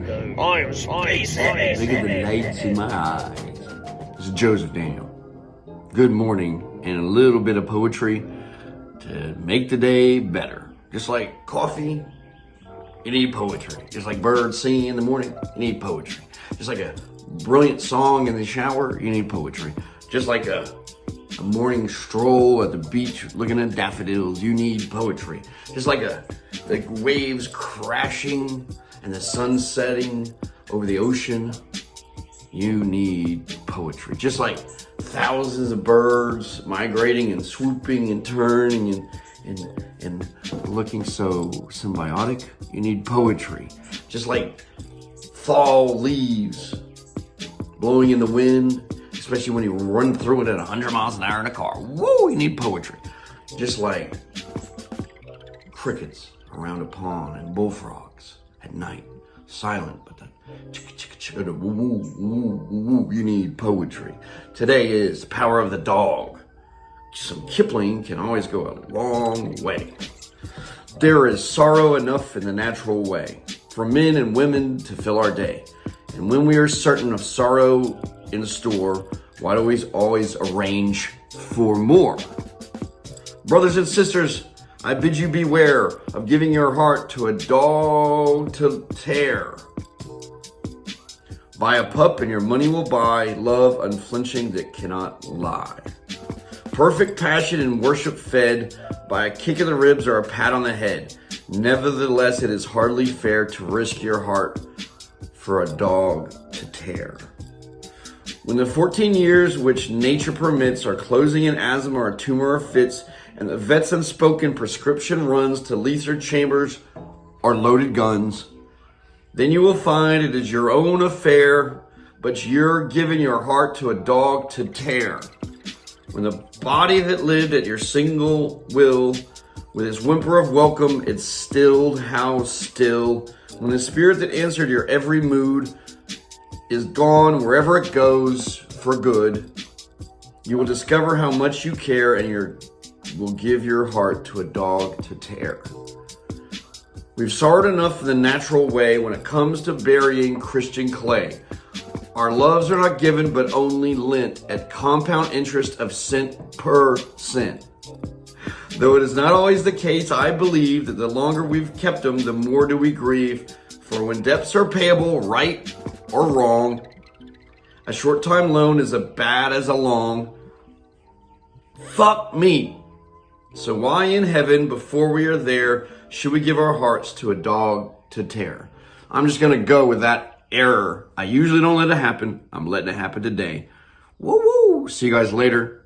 I am Spacehead. Look at the lights in my eyes. This is Joseph Daniel. Good morning, and a little bit of poetry to make the day better. Just like coffee, you need poetry. Just like birds singing in the morning, you need poetry. Just like a brilliant song in the shower, you need poetry. Just like a morning stroll at the beach looking at daffodils, you need poetry. Just like the waves crashing and the sun setting over the ocean, you need poetry. Just like thousands of birds migrating and swooping and turning and looking so symbiotic, you need poetry. Just like fall leaves blowing in the wind, especially when you run through it at 100 miles an hour in a car. Woo, you need poetry. Just like crickets around a pond and bullfrogs at night, silent, but the chicka chicka chicka, the woo woo woo woo, you need poetry. Today is the power of the dog. Some Kipling can always go a long way. There is sorrow enough in the natural way for men and women to fill our day. And when we are certain of sorrow in store, why do we always arrange for more? Brothers and sisters, I bid you beware of giving your heart to a dog to tear. Buy a pup and your money will buy love unflinching that cannot lie. Perfect passion and worship fed by a kick in the ribs or a pat on the head. Nevertheless, it is hardly fair to risk your heart for a dog to tear. When the 14 years which nature permits are closing in asthma or tumor or fits, and the vet's unspoken prescription runs to lethal chambers or loaded guns, then you will find it is your own affair, but you're giving your heart to a dog to tear. When the body that lived at your single will, with its whimper of welcome, it's stilled, how still. When the spirit that answered your every mood is gone wherever it goes for good, you will discover how much you care and you will give your heart to a dog to tear. We've sorrowed enough in the natural way when it comes to burying Christian clay. Our loves are not given but only lent at compound interest of cent per cent. Though it is not always the case, I believe that the longer we've kept them, the more do we grieve. For when debts are payable, right or wrong, a short time loan is as bad as a long. Fuck me. So why in heaven, before we are there, should we give our hearts to a dog to tear? I'm just going to go with that error. I usually don't let it happen. I'm letting it happen today. Woo woo. See you guys later.